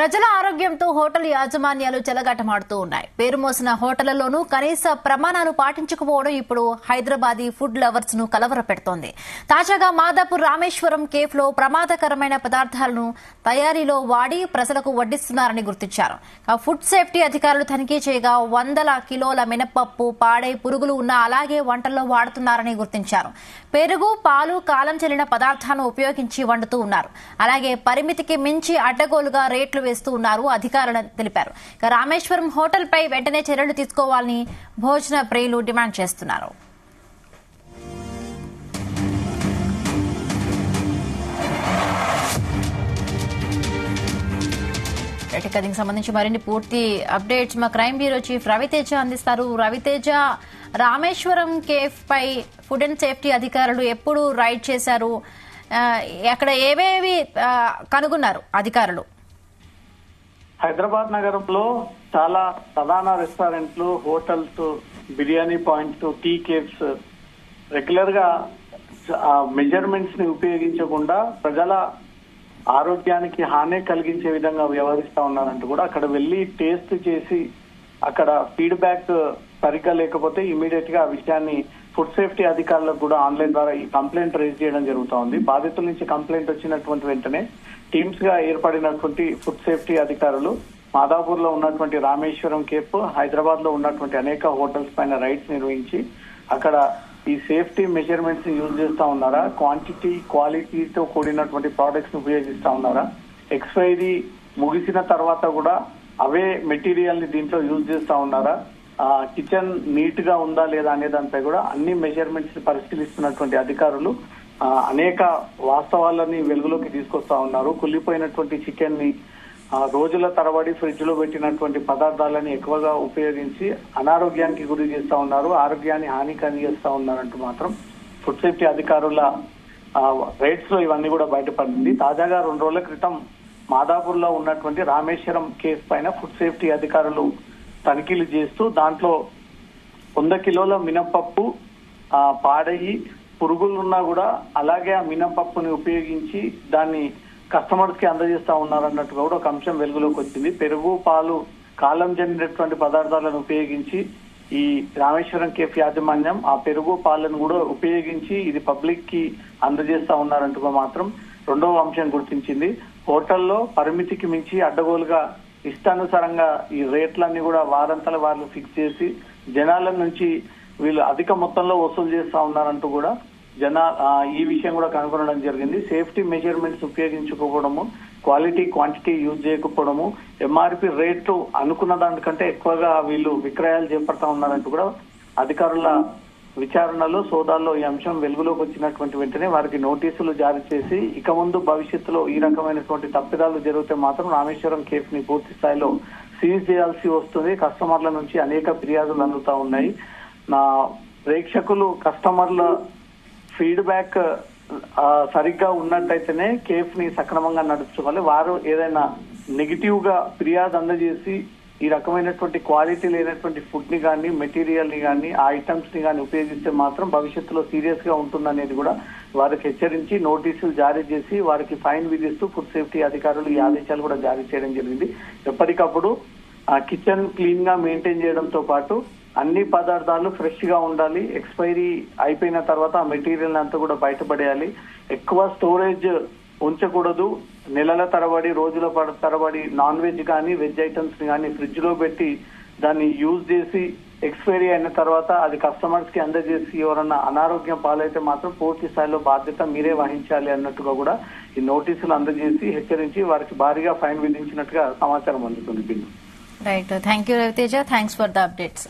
ప్రజల ఆరోగ్యంతో హోటల్ యాజమాన్యాలు చెలగాటమాడుతూ ఉన్నాయి. పేరు మోసిన హోటళ్లలోనూ కనీస ప్రమాణాలు పాటించకపోవడం ఇప్పుడు హైదరాబాదీ ఫుడ్ లవర్స్ ను కలవరపెడుతోంది. తాజాగా మాదాపూర్ రామేశ్వరం కేఫ్ లో ప్రమాదకరమైన పదార్థాలను తయారీలో వాడి ప్రజలకు వడ్డిస్తున్నారని గుర్తించారు. ఫుడ్ సేఫ్టీ అధికారులు తనిఖీ చేయగా వందల కిలోల మినపప్పు, పాడై పురుగులు ఉన్న అలాగే వంటల్లో వాడుతున్నారని గుర్తించారు. పెరుగు, పాలు కాలం చెల్లిన పదార్థాలను ఉపయోగించి వండుతూ ఉన్నారు. అలాగే పరిమితికి మించి అడ్డగోలుగా రేట్లు వేస్తూ ఉన్నారు అధికారులు తెలిపారు. రామేశ్వరం హోటల్ పై వెంటనే చర్యలు తీసుకోవాలని భోజన ప్రియులు డిమాండ్ చేస్తున్నారు. దీనికి సంబంధించి మరిన్ని పూర్తి అప్డేట్స్ మా క్రైమ్ బ్యూరో చీఫ్ రవితేజ అందిస్తారు. రవితేజ, రామేశ్వరం కేఫ్ పై ఫుడ్ అండ్ సేఫ్టీ అధికారులు ఎప్పుడు రైడ్ చేశారు? అక్కడ ఏవేవి కనుగొన్నారు అధికారులు? హైదరాబాద్ నగరంలో చాలా ప్రధాన రెస్టారెంట్లు, hotels, biryani points, tea cafes regular గా మెజర్మెంట్స్ ని ఉపయోగించకుండా ప్రజల ఆరోగ్యానికి హాని కలిగించే విధంగా వ్యవహరిస్తా ఉన్నారంటూ కూడా అక్కడ వెళ్లి టేస్ట్ చేసి అక్కడ ఫీడ్బ్యాక్ సరిగ్గా లేకపోతే ఇమీడియట్ గా ఆ విషయాన్ని ఫుడ్ సేఫ్టీ అధికారులకు కూడా ఆన్లైన్ ద్వారా ఈ కంప్లైంట్ రైజ్ చేయడం జరుగుతూ ఉంది. బాధితుల నుంచి కంప్లైంట్ వచ్చినటువంటి వెంటనే టీమ్స్ గా ఏర్పడినటువంటి ఫుడ్ సేఫ్టీ అధికారులు మాదాపూర్ లో ఉన్నటువంటి రామేశ్వరం కేఫ్, హైదరాబాద్ లో ఉన్నటువంటి అనేక హోటల్స్ పైన రైడ్స్ నిర్వహించి అక్కడ ఈ సేఫ్టీ మెజర్మెంట్స్ ని యూజ్ చేస్తా ఉన్నారా, క్వాంటిటీ క్వాలిటీతో కూడినటువంటి ప్రోడక్ట్స్ ని ఉపయోగిస్తా ఉన్నారా, ఎక్స్పైరీ ముగిసిన తర్వాత కూడా అవే మెటీరియల్ ని దీంట్లో యూజ్ చేస్తా ఉన్నారా, కిచెన్ నీట్ గా ఉందా లేదా అనే దానిపై కూడా అన్ని మెజర్మెంట్స్ ని పరిశీలిస్తున్నటువంటి అధికారులు అనేక వాస్తవాలని వెలుగులోకి తీసుకొస్తా ఉన్నారు. కుళ్ళిపోయినటువంటి చికెన్ ని రోజుల తరబడి ఫ్రిడ్జ్ లో పెట్టినటువంటి పదార్థాలని ఎక్కువగా ఉపయోగించి అనారోగ్యానికి గురి చేస్తా ఉన్నారు, ఆరోగ్యాన్ని హాని కలిగిస్తా ఉన్నారంటూ మాత్రం ఫుడ్ సేఫ్టీ అధికారుల రైడ్స్ లో ఇవన్నీ కూడా బయటపడింది. తాజాగా 2 రోజుల క్రితం మాదాపూర్ లో ఉన్నటువంటి రామేశ్వరం కేసు పైన ఫుడ్ సేఫ్టీ అధికారులు తనిఖీలు చేస్తూ దాంట్లో 100 కిలోల మినపప్పు పాడయి పురుగులున్నా కూడా అలాగే ఆ మినపప్పుని ఉపయోగించి దాన్ని కస్టమర్స్ కి అందజేస్తా ఉన్నారన్నట్టుగా కూడా ఒక అంశం వెలుగులోకి వచ్చింది. పెరుగు, పాలు కాలం చెందినటువంటి పదార్థాలను ఉపయోగించి ఈ రామేశ్వరం కేఫ్ యాజమాన్యం ఆ పెరుగు, పాలను కూడా ఉపయోగించి ఇది పబ్లిక్ కి అందజేస్తా ఉన్నారంటూ మాత్రం రెండవ అంశం గుర్తించింది. హోటల్లో పరిమితికి మించి అడ్డగోలుగా ఇష్టానుసారంగా ఈ రేట్లన్నీ కూడా వారంతల వాళ్ళు ఫిక్స్ చేసి జనాల నుంచి వీళ్ళు అధిక మొత్తంలో వసూలు చేస్తా ఉన్నారంటూ కూడా ఈ విషయం కూడా కనుగొనడం జరిగింది. సేఫ్టీ మెజర్మెంట్స్ ఉపయోగించుకోవడము, క్వాలిటీ క్వాంటిటీ యూజ్ చేయకపోవడము, ఎంఆర్పి రేట్లు అనుకున్న దానికంటే ఎక్కువగా వీళ్ళు విక్రయాలు చేపడతా ఉన్నారంటూ కూడా అధికారుల విచారణలో, సోదాల్లో ఈ అంశం వెలుగులోకి వచ్చినటువంటి వెంటనే వారికి నోటీసులు జారీ చేసి ఇక ముందు భవిష్యత్తులో ఈ రకమైనటువంటి తప్పిదాలు జరిగితే మాత్రం రామేశ్వరం కేఫ్ ని పూర్తి స్థాయిలో సీజ్ చేయాల్సి వస్తుంది. కస్టమర్ల నుంచి అనేక ఫిర్యాదులు అందుతా ఉన్నాయి. నా ప్రేక్షకులు, కస్టమర్ల ఫీడ్బ్యాక్ సరిగ్గా ఉన్నట్టయితేనే కేఫ్ ని సక్రమంగా నడుచుకోవాలి. వారు ఏదైనా నెగిటివ్ గా ఫిర్యాదు అందజేసి ఈ రకమైనటువంటి క్వాలిటీ లేనటువంటి ఫుడ్ ని కానీ, మెటీరియల్ ని కానీ, ఆ ఐటమ్స్ ని కానీ ఉపయోగిస్తే మాత్రం భవిష్యత్తులో సీరియస్ గా ఉంటుందనేది కూడా వారికి హెచ్చరించి నోటీసులు జారీ చేసి వారికి ఫైన్ విధిస్తూ ఫుడ్ సేఫ్టీ అధికారులు ఈ ఆదేశాలు కూడా జారీ చేయడం జరిగింది. ఎప్పటికప్పుడు కిచెన్ క్లీన్ గా మెయింటైన్ చేయడంతో పాటు అన్ని పదార్థాలు ఫ్రెష్ గా ఉండాలి. ఎక్స్పైరీ అయిపోయిన తర్వాత ఆ మెటీరియల్ అంతా కూడా బయటపడేయాలి. ఎక్కువ స్టోరేజ్ ఉంచకూడదు. నెలల తరబడి, రోజుల తరబడి నాన్ వెజ్ కానీ, వెజ్ ఐటమ్స్ ని కానీ ఫ్రిడ్జ్ లో పెట్టి దాన్ని యూజ్ చేసి ఎక్స్పైరీ అయిన తర్వాత అది కస్టమర్స్ కి అందజేసి ఎవరన్నా అనారోగ్యం పాలైతే మాత్రం పూర్తి స్థాయిలో బాధ్యత మీరే వహించాలి అన్నట్టుగా కూడా ఈ నోటీసులు అందజేసి హెచ్చరించి వారికి భారీగా ఫైన్ విధించినట్టుగా సమాచారం అందుతుంది. Right, thank you Raviteja, thanks for the updates.